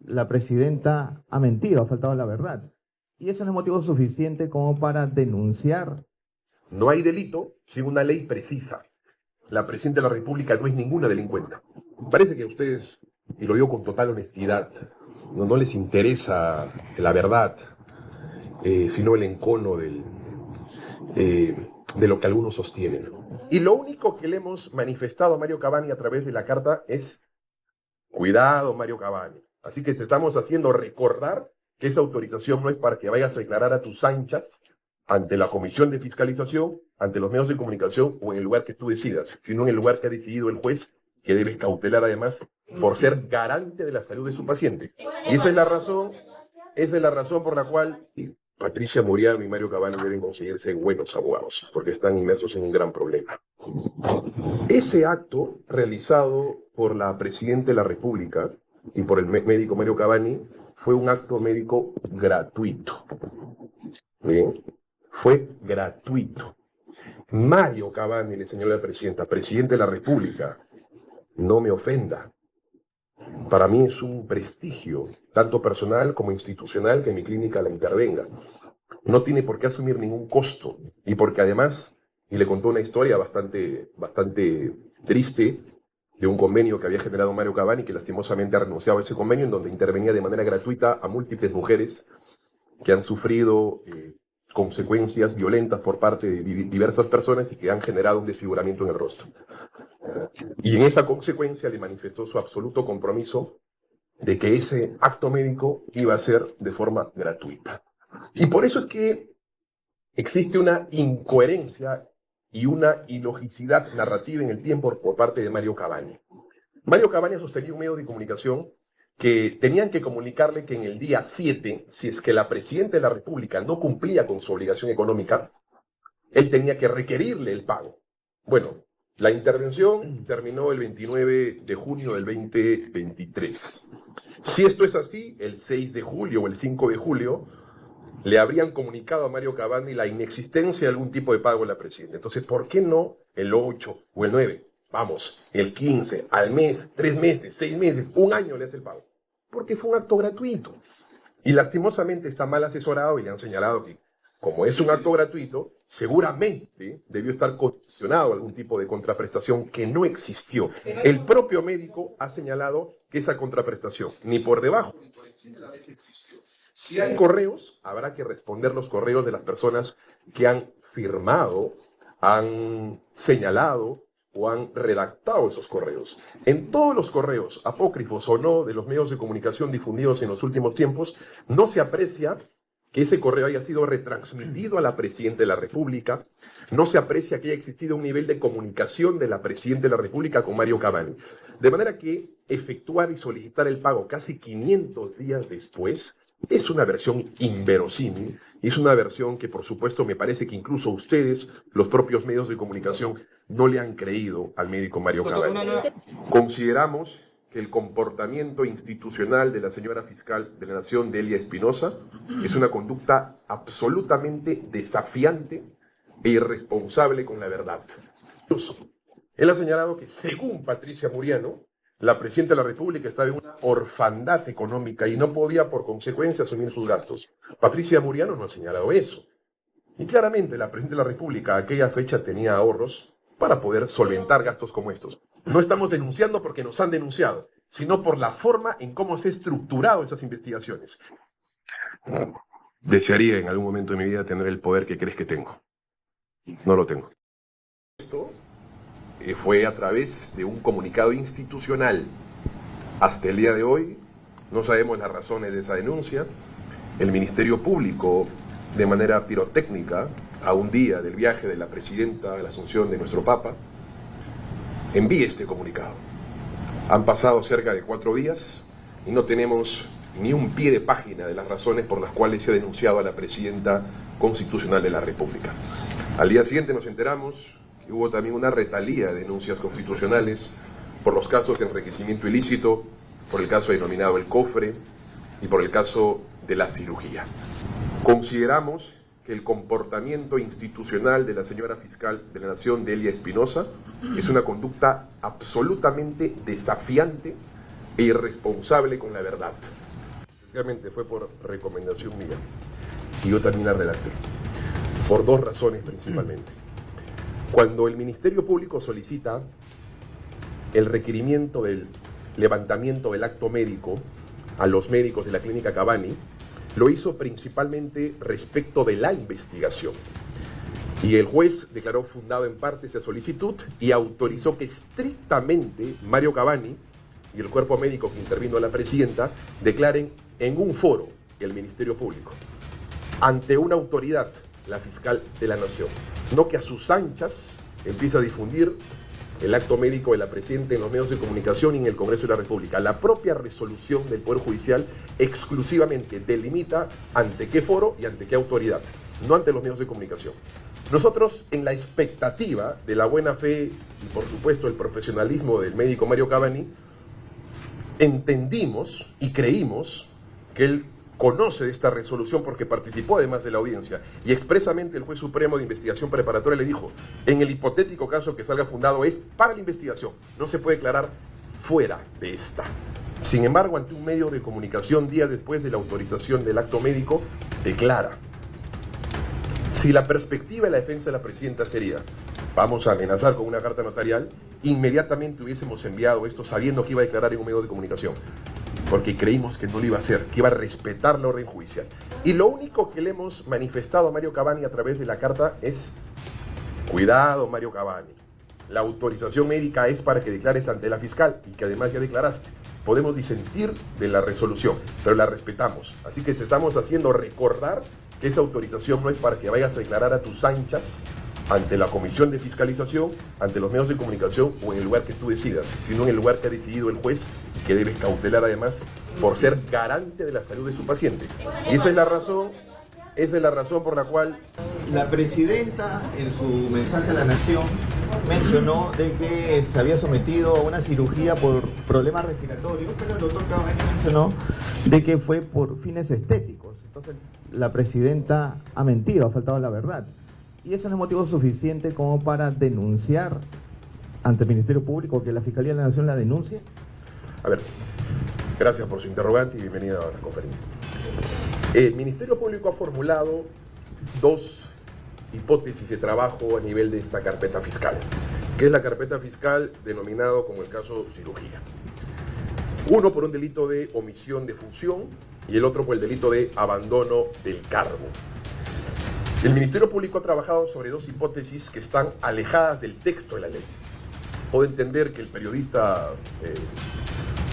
la presidenta ha mentido, ha faltado la verdad. Y eso no es motivo suficiente como para denunciar. No hay delito sin una ley precisa. La presidenta de la República no es ninguna delincuente. Parece que a ustedes, y lo digo con total honestidad, no les interesa la verdad, sino el encono de lo que algunos sostienen. Y lo único que le hemos manifestado a Mario Cavani a través de la carta es: cuidado, Mario Cavani. Así que te estamos haciendo recordar que esa autorización no es para que vayas a declarar a tus anchas ante la Comisión de Fiscalización, ante los medios de comunicación o en el lugar que tú decidas, sino en el lugar que ha decidido el juez, que debe cautelar además por ser garante de la salud de su paciente. Y esa es la razón por la cual Patricia Muriano y Mario Cavani deben conseguirse buenos abogados, porque están inmersos en un gran problema. Ese acto realizado por la Presidenta de la República y por el médico Mario Cavani fue un acto médico gratuito. Bien, fue gratuito. Mario Cavani le señaló a la Presidenta: Presidente de la República, no me ofenda. Para mí es un prestigio, tanto personal como institucional, que mi clínica la intervenga. No tiene por qué asumir ningún costo. Y porque además, y le contó una historia bastante triste de un convenio que había generado Mario Cavani, que lastimosamente ha renunciado a ese convenio, en donde intervenía de manera gratuita a múltiples mujeres que han sufrido consecuencias violentas por parte de diversas personas y que han generado un desfiguramiento en el rostro. Y en esa consecuencia le manifestó su absoluto compromiso de que ese acto médico iba a ser de forma gratuita. Y por eso es que existe una incoherencia y una ilogicidad narrativa en el tiempo por parte de Mario Cavani. Mario Cavani ha sostenido un medio de comunicación que tenían que comunicarle que en el día 7, si es que la Presidenta de la República no cumplía con su obligación económica, él tenía que requerirle el pago. Bueno, la intervención terminó el 29 de junio del 2023. Si esto es así, el 6 de julio o el 5 de julio le habrían comunicado a Mario Cavani la inexistencia de algún tipo de pago a la Presidenta. Entonces, ¿por qué no el 8 o el 9? Vamos, el 15, al mes, 3 meses, 6 meses, un año le hace el pago. Porque fue un acto gratuito. Y lastimosamente está mal asesorado y le han señalado que, como es un acto gratuito, seguramente debió estar condicionado a algún tipo de contraprestación que no existió. El propio médico ha señalado que esa contraprestación, ni por debajo ni por encima de la mesa, existió. Si hay correos, habrá que responder los correos de las personas que han firmado, han señalado o han redactado esos correos. En todos los correos, apócrifos o no, de los medios de comunicación difundidos en los últimos tiempos, no se aprecia que ese correo haya sido retransmitido a la Presidenta de la República, no se aprecia que haya existido un nivel de comunicación de la Presidenta de la República con Mario Cavani. De manera que efectuar y solicitar el pago casi 500 días después es una versión inverosímil, y es una versión que, por supuesto, me parece que incluso ustedes, los propios medios de comunicación, no le han creído al médico Mario Cavani. Consideramos que el comportamiento institucional de la señora fiscal de la Nación, Delia Espinosa, es una conducta absolutamente desafiante e irresponsable con la verdad. Él ha señalado que, según Patricia Muriano, la Presidenta de la República estaba en una orfandad económica y no podía, por consecuencia, asumir sus gastos. Patricia Muriano no ha señalado eso. Y claramente la Presidenta de la República a aquella fecha tenía ahorros para poder solventar gastos como estos. No estamos denunciando porque nos han denunciado, sino por la forma en cómo se han estructurado esas investigaciones. Desearía en algún momento de mi vida tener el poder que crees que tengo. No lo tengo. Esto fue a través de un comunicado institucional. Hasta el día de hoy no sabemos las razones de esa denuncia. El Ministerio Público, de manera pirotécnica, a un día del viaje de la Presidenta a la Asunción de nuestro Papa, envía este comunicado. Han pasado cerca de 4 días y no tenemos ni un pie de página de las razones por las cuales se ha denunciado a la Presidenta Constitucional de la República. Al día siguiente nos enteramos que hubo también una retalía de denuncias constitucionales por los casos de enriquecimiento ilícito, por el caso denominado el cofre y por el caso de la cirugía. Consideramos que el comportamiento institucional de la señora fiscal de la Nación, Delia Espinosa, es una conducta absolutamente desafiante e irresponsable con la verdad. efectivamente fue por recomendación mía. Y yo también la redacté. Por dos razones principalmente. Cuando el Ministerio Público solicita el requerimiento del levantamiento del acto médico a los médicos de la clínica Cavani, lo hizo principalmente respecto de la investigación. Y el juez declaró fundado en parte esa solicitud y autorizó que estrictamente Mario Cavani y el cuerpo médico que intervino a la presidenta declaren en un foro el Ministerio Público, ante una autoridad, la fiscal de la Nación. No que a sus anchas empiece a difundir el acto médico de la presidenta en los medios de comunicación y en el Congreso de la República. La propia resolución del Poder Judicial exclusivamente delimita ante qué foro y ante qué autoridad, no ante los medios de comunicación. Nosotros, en la expectativa de la buena fe y por supuesto el profesionalismo del médico Mario Cavani, entendimos y creímos que él conoce de esta resolución porque participó además de la audiencia, y expresamente el juez supremo de investigación preparatoria le dijo: en el hipotético caso que salga fundado es para la investigación, no se puede declarar fuera de esta. Sin embargo, ante un medio de comunicación días después de la autorización del acto médico, declara: si la perspectiva de la defensa de la presidenta sería vamos a amenazar con una carta notarial, inmediatamente hubiésemos enviado esto sabiendo que iba a declarar en un medio de comunicación, porque creímos que no lo iba a hacer, que iba a respetar la orden judicial. Y lo único que le hemos manifestado a Mario Cavani a través de la carta es: cuidado, Mario Cavani, la autorización médica es para que declares ante la fiscal, y que además ya declaraste. Podemos disentir de la resolución, pero la respetamos. Así que te estamos haciendo recordar que esa autorización no es para que vayas a declarar a tus anchas ante la comisión de fiscalización, ante los medios de comunicación o en el lugar que tú decidas, sino en el lugar que ha decidido el juez, que debes cautelar además por ser garante de la salud de su paciente. Y esa es la razón por la cual la presidenta en su mensaje a la Nación mencionó de que se había sometido a una cirugía por problemas respiratorios, pero el doctor Cavani mencionó de que fue por fines estéticos. Entonces la presidenta ha mentido, ha faltado la verdad. Y eso no es motivo suficiente como para denunciar ante el Ministerio Público, que la Fiscalía de la Nación la denuncie. A ver, gracias por su interrogante y bienvenida a la conferencia. El Ministerio Público ha formulado dos hipótesis de trabajo a nivel de esta carpeta fiscal, que es la carpeta fiscal denominado como el caso cirugía. Uno por un delito de omisión de función y el otro por el delito de abandono del cargo. El Ministerio Público ha trabajado sobre dos hipótesis que están alejadas del texto de la ley. Puedo entender que el periodista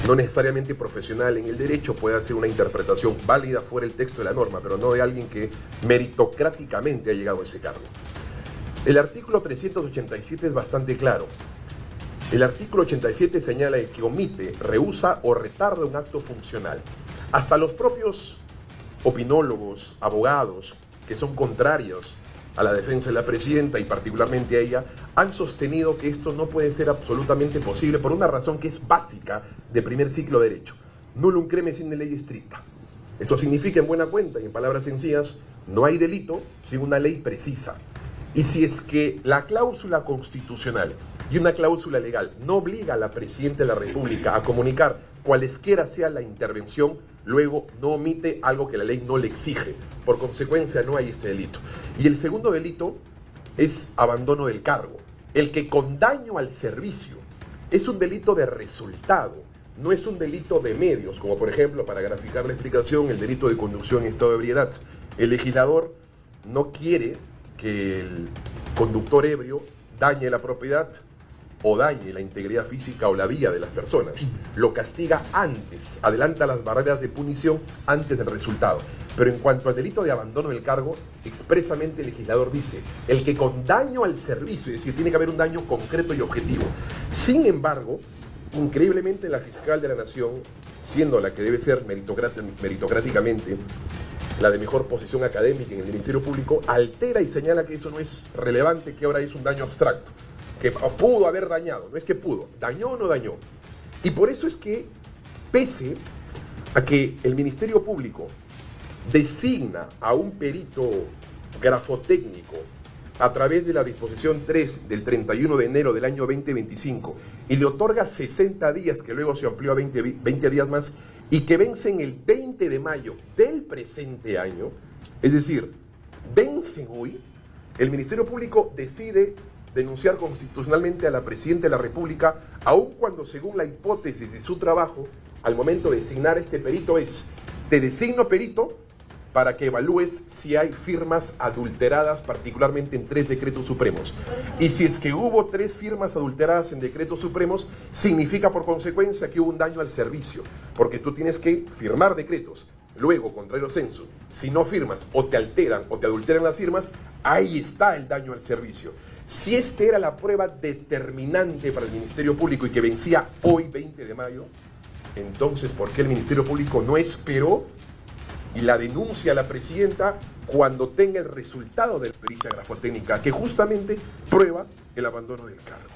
no necesariamente profesional en el derecho puede hacer una interpretación válida fuera el texto de la norma, pero no de alguien que meritocráticamente ha llegado a ese cargo. El artículo 387 es bastante claro. El artículo 87 señala el que omite, rehúsa o retarda un acto funcional. Hasta los propios opinólogos, abogados, que son contrarios a la defensa de la presidenta y particularmente a ella, han sostenido que esto no puede ser absolutamente posible por una razón que es básica de primer ciclo de derecho. Nullum creme sine ley stricta. Esto significa, en buena cuenta y en palabras sencillas, no hay delito sin una ley precisa. Y si es que la cláusula constitucional y una cláusula legal no obliga a la presidenta de la República a comunicar cualesquiera sea la intervención, luego no omite algo que la ley no le exige. Por consecuencia, no hay este delito. Y el segundo delito es abandono del cargo. El que con daño al servicio es un delito de resultado, no es un delito de medios, como por ejemplo, para graficar la explicación, el delito de conducción en estado de ebriedad. El legislador no quiere que el conductor ebrio dañe la propiedad o dañe la integridad física o la vida de las personas. Lo castiga antes, adelanta las barreras de punición antes del resultado. Pero en cuanto al delito de abandono del cargo, expresamente el legislador dice, el que con daño al servicio, es decir, tiene que haber un daño concreto y objetivo. Sin embargo, increíblemente la fiscal de la Nación, siendo la que debe ser meritocráticamente la de mejor posición académica en el Ministerio Público, altera y señala que eso no es relevante, que ahora es un daño abstracto, que pudo haber dañado, no es que pudo, dañó o no dañó. Y por eso es que, pese a que el Ministerio Público designa a un perito grafotécnico a través de la disposición 3 del 31 de enero del año 2025 y le otorga 60 días, que luego se amplió a 20 días más, y que vence en el 20 20 de mayo del presente año, es decir, vencen hoy, el Ministerio Público decide denunciar constitucionalmente a la Presidenta de la República, aun cuando según la hipótesis de su trabajo, al momento de designar este perito te designo perito para que evalúes si hay firmas adulteradas, particularmente en 3 decretos supremos. Y si es que hubo 3 firmas adulteradas en decretos supremos, significa por consecuencia que hubo un daño al servicio, porque tú tienes que firmar decretos. Luego, contrario al censo, si no firmas o te alteran o te adulteran las firmas, ahí está el daño al servicio. Si esta era la prueba determinante para el Ministerio Público y que vencía hoy, 20 de mayo, entonces, ¿por qué el Ministerio Público no esperó y la denuncia a la Presidenta cuando tenga el resultado de la pericia grafotécnica que justamente prueba el abandono del cargo?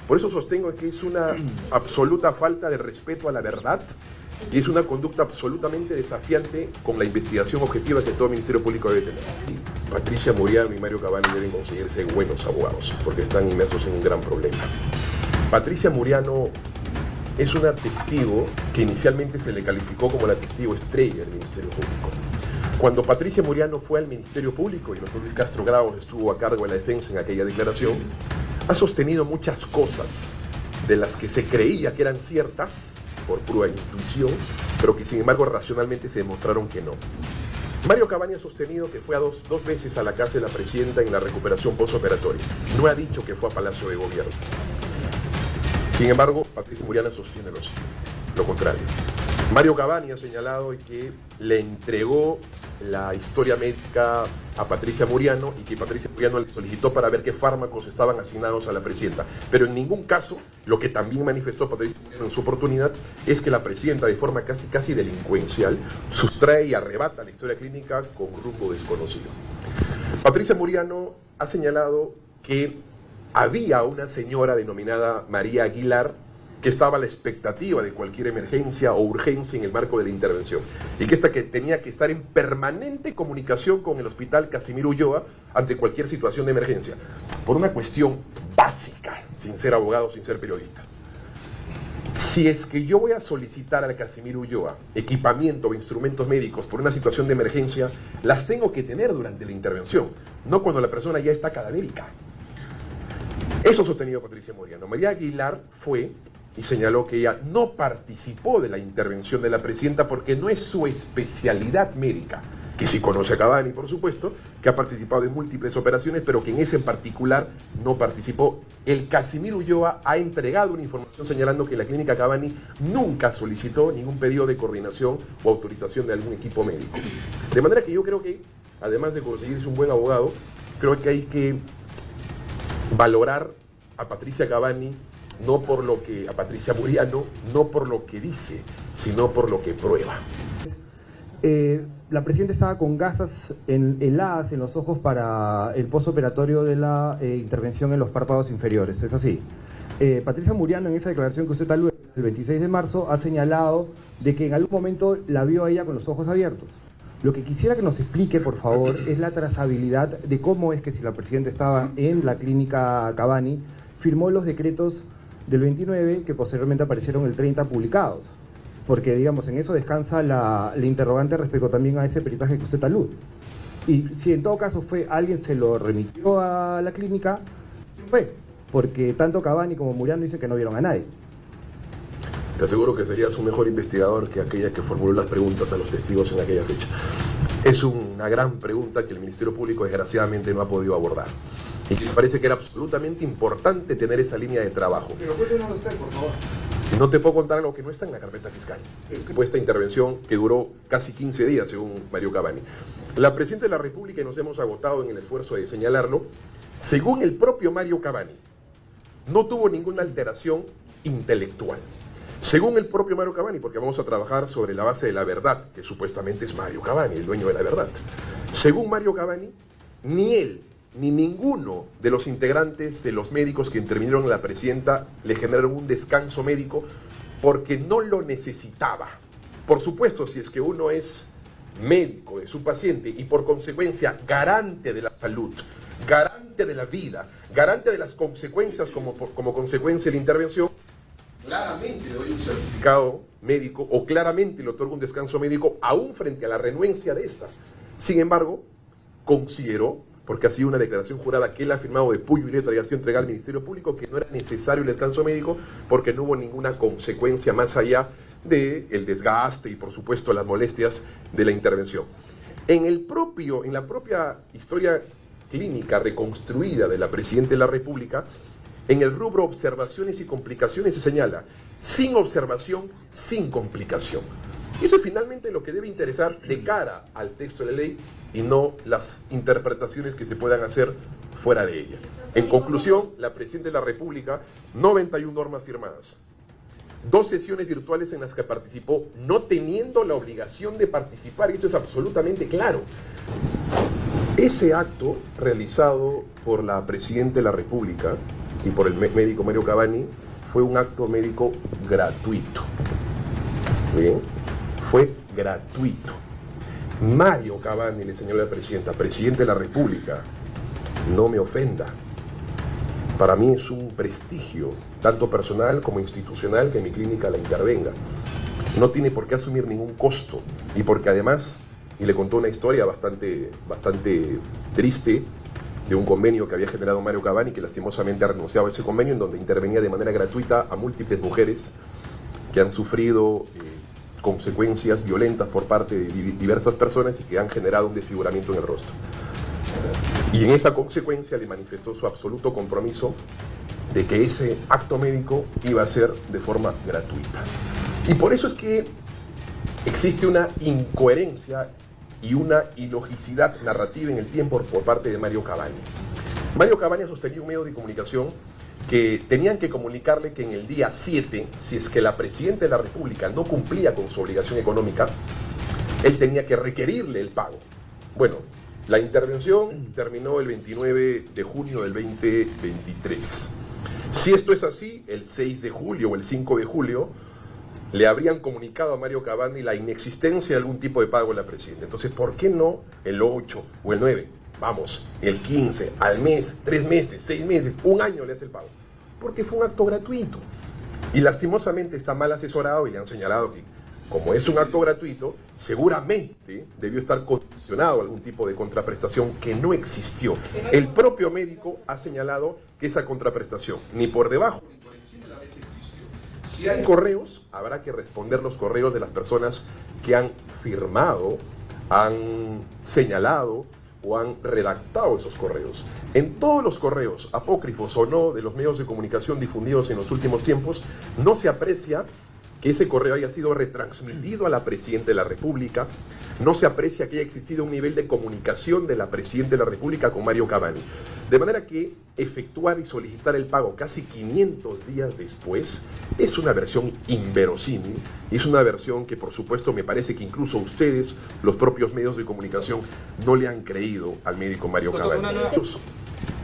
Por eso sostengo que es una absoluta falta de respeto a la verdad y es una conducta absolutamente desafiante con la investigación objetiva que todo Ministerio Público debe tener. Patricia Muriano y Mario Cavani deben conseguirse buenos abogados porque están inmersos en un gran problema. Patricia Muriano es una testigo que inicialmente se le calificó como la testigo estrella del Ministerio Público. Cuando Patricia Muriano fue al Ministerio Público y el doctor Luis Castro Graos estuvo a cargo de la defensa en aquella declaración, ha sostenido muchas cosas de las que se creía que eran ciertas por pura intuición, pero que sin embargo racionalmente se demostraron que no. Mario Cavani ha sostenido que fue dos veces a la casa de la Presidenta en la recuperación postoperatoria. No ha dicho que fue a Palacio de Gobierno. Sin embargo, Patricia Muriano sostiene lo contrario. Mario Cavani ha señalado que le entregó la historia médica a Patricia Muriano y que Patricia Muriano le solicitó para ver qué fármacos estaban asignados a la Presidenta. Pero en ningún caso, lo que también manifestó Patricia Muriano en su oportunidad es que la Presidenta, de forma casi delincuencial, sustrae y arrebata la historia clínica con rumbo desconocido. Patricia Muriano ha señalado que había una señora denominada María Aguilar que estaba a la expectativa de cualquier emergencia o urgencia en el marco de la intervención y que esta que tenía que estar en permanente comunicación con el hospital Casimiro Ulloa ante cualquier situación de emergencia, por una cuestión básica, sin ser abogado, sin ser periodista. Si es que yo voy a solicitar al Casimiro Ulloa equipamiento o instrumentos médicos por una situación de emergencia, las tengo que tener durante la intervención, no cuando la persona ya está cadavérica. Eso ha sostenido Patricia Muriano. María Aguilar fue y señaló que ella no participó de la intervención de la Presidenta porque no es su especialidad médica, que sí conoce a Cavani, por supuesto, que ha participado en múltiples operaciones, pero que en ese en particular no participó. El Casimiro Ulloa ha entregado una información señalando que la clínica Cavani nunca solicitó ningún pedido de coordinación o autorización de algún equipo médico. De manera que yo creo que, además de conseguirse un buen abogado, creo que hay que valorar a Patricia Cavani no por lo que, a Patricia Muriano, no por lo que dice, sino por lo que prueba. La Presidenta estaba con gasas heladas en los ojos para el postoperatorio de la intervención en los párpados inferiores, ¿es así? Patricia Muriano, en esa declaración que usted tal el 26 de marzo, ha señalado de que en algún momento la vio a ella con los ojos abiertos. Lo que quisiera que nos explique, por favor, es la trazabilidad de cómo es que si la Presidenta estaba en la clínica Cavani, firmó los decretos del 29 que posteriormente aparecieron el 30 publicados. Porque, digamos, en eso descansa la interrogante respecto también a ese peritaje que usted alude. Y si en todo caso alguien se lo remitió a la clínica, ¿quién fue? Porque tanto Cavani como Muriano dicen que no vieron a nadie. Te aseguro que serías un mejor investigador que aquella que formuló las preguntas a los testigos en aquella fecha. Es una gran pregunta que el Ministerio Público desgraciadamente no ha podido abordar. Y que me parece que era absolutamente importante tener esa línea de trabajo. Pero cuéntenos usted, por favor. No te puedo contar algo que no está en la carpeta fiscal. Fue esta intervención que duró casi 15 días, según Mario Cavani. La Presidenta de la República, y nos hemos agotado en el esfuerzo de señalarlo, según el propio Mario Cavani, no tuvo ninguna alteración intelectual. Según el propio Mario Cavani, porque vamos a trabajar sobre la base de la verdad, que supuestamente es Mario Cavani, el dueño de la verdad. Según Mario Cavani, ni él ni ninguno de los integrantes de los médicos que intervinieron en la Presidenta le generaron un descanso médico porque no lo necesitaba. Por supuesto, si es que uno es médico de su paciente y por consecuencia garante de la salud, garante de la vida, garante de las consecuencias como consecuencia de la intervención, claramente le doy un certificado médico o claramente le otorga un descanso médico aún frente a la renuencia de esta. Sin embargo, consideró, porque ha sido una declaración jurada que él ha firmado de puño y letra y ha sido entregada al Ministerio Público, que no era necesario el descanso médico porque no hubo ninguna consecuencia más allá del desgaste y por supuesto las molestias de la intervención. En la propia historia clínica reconstruida de la Presidenta de la República, en el rubro observaciones y complicaciones se señala, sin observación, sin complicación. Y eso es finalmente lo que debe interesar de cara al texto de la ley y no las interpretaciones que se puedan hacer fuera de ella. En conclusión, la Presidenta de la República, 91 normas firmadas, 2 sesiones virtuales en las que participó, no teniendo la obligación de participar, y esto es absolutamente claro. Ese acto realizado por la Presidenta de la República y por el médico Mario Cavani fue un acto médico gratuito. ¿Bien? Fue gratuito. Mario Cavani le señaló a la Presidenta, Presidente de la República, no me ofenda. Para mí es un prestigio, tanto personal como institucional, que mi clínica la intervenga. No tiene por qué asumir ningún costo. Y porque además, y le contó una historia bastante triste de un convenio que había generado Mario Cavani, que lastimosamente ha renunciado a ese convenio, en donde intervenía de manera gratuita a múltiples mujeres que han sufrido consecuencias violentas por parte de diversas personas y que han generado un desfiguramiento en el rostro. Y en esa consecuencia le manifestó su absoluto compromiso de que ese acto médico iba a ser de forma gratuita. Y por eso es que existe una incoherencia y una ilogicidad narrativa en el tiempo por parte de Mario Cavani. Mario Cavani ha sostenido un medio de comunicación que tenían que comunicarle que en el día 7, si es que la Presidenta de la República no cumplía con su obligación económica, él tenía que requerirle el pago. Bueno, la intervención terminó el 29 de junio del 2023. Si esto es así, el 6 de julio o el 5 de julio le habrían comunicado a Mario Cavani la inexistencia de algún tipo de pago a la Presidenta. Entonces, ¿por qué no el 8 o el 9? Vamos, el 15, al mes, 3 meses, 6 meses, un año le hace el pago. Porque fue un acto gratuito. Y lastimosamente está mal asesorado y le han señalado que, como es un acto gratuito, seguramente debió estar condicionado a algún tipo de contraprestación que no existió. El propio médico ha señalado que esa contraprestación, ni por debajo ni por encima de la mesa existió. Si hay correos, habrá que responder los correos de las personas que han firmado, han señalado o han redactado esos correos. En todos los correos, apócrifos o no, de los medios de comunicación difundidos en los últimos tiempos, no se aprecia que ese correo haya sido retransmitido a la Presidenta de la República, no se aprecia que haya existido un nivel de comunicación de la Presidenta de la República con Mario Cavani. De manera que efectuar y solicitar el pago casi 500 días después es una versión inverosímil, y es una versión que por supuesto me parece que incluso ustedes, los propios medios de comunicación, no le han creído al médico Mario Cavani.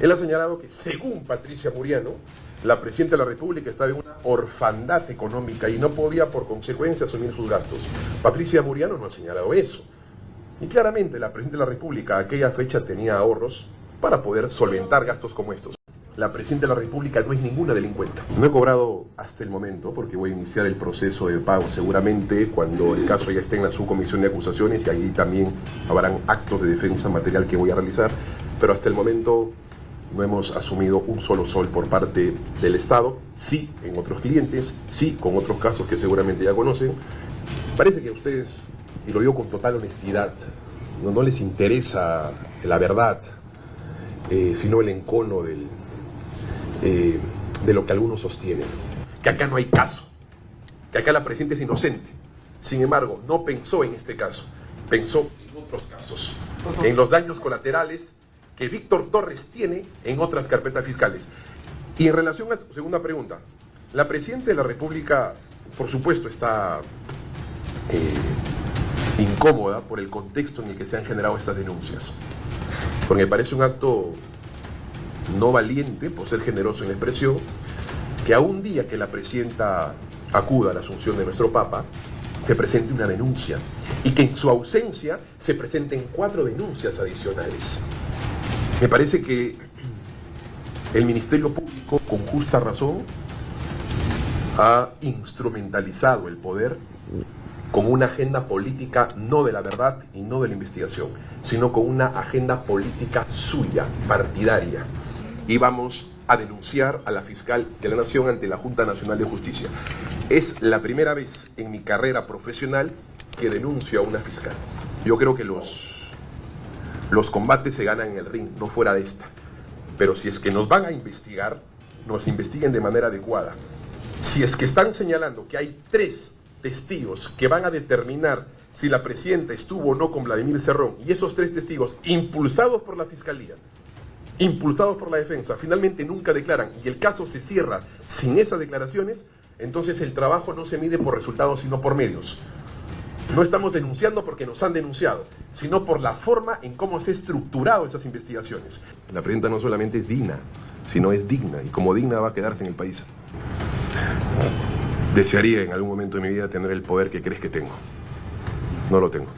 Él ha señalado que según Patricia Muriano, la Presidenta de la República estaba en una orfandad económica y no podía por consecuencia asumir sus gastos. Patricia Muriano no ha señalado eso. Y claramente la Presidenta de la República a aquella fecha tenía ahorros para poder solventar gastos como estos. La Presidenta de la República no es ninguna delincuente. No he cobrado hasta el momento porque voy a iniciar el proceso de pago seguramente cuando el caso ya esté en la subcomisión de acusaciones, y ahí también habrán actos de defensa material que voy a realizar, pero hasta el momento no hemos asumido un solo sol por parte del Estado, sí en otros clientes, sí con otros casos que seguramente ya conocen. Parece que a ustedes, y lo digo con total honestidad, no les interesa la verdad, sino el encono de lo que algunos sostienen, que acá no hay caso, que acá la Presidenta es inocente. Sin embargo, no pensó en este caso, pensó en otros casos, en los daños colaterales que Víctor Torres tiene en otras carpetas fiscales. Y en relación a tu segunda pregunta, la Presidenta de la República, por supuesto, está incómoda por el contexto en el que se han generado estas denuncias, porque me parece un acto no valiente, por ser generoso en la expresión, que a un día que la Presidenta acuda a la asunción de nuestro Papa, se presente una denuncia, y que en su ausencia se presenten 4 denuncias adicionales. Me parece que el Ministerio Público, con justa razón, ha instrumentalizado el poder con una agenda política no de la verdad y no de la investigación, sino con una agenda política suya, partidaria. Y vamos a denunciar a la fiscal de la Nación ante la Junta Nacional de Justicia. Es la primera vez en mi carrera profesional que denuncio a una fiscal. Yo creo que los combates se ganan en el ring, no fuera de esta. Pero si es que nos van a investigar, nos investiguen de manera adecuada. Si es que están señalando que hay 3 testigos que van a determinar si la presidenta estuvo o no con Vladimir Cerrón, y esos 3 testigos, impulsados por la Fiscalía, impulsados por la defensa, finalmente nunca declaran y el caso se cierra sin esas declaraciones, entonces el trabajo no se mide por resultados sino por medios. No estamos denunciando porque nos han denunciado, sino por la forma en cómo se han estructurado esas investigaciones. La presidenta no solamente es digna, sino es digna, y como digna va a quedarse en el país. Desearía en algún momento de mi vida tener el poder que crees que tengo. No lo tengo.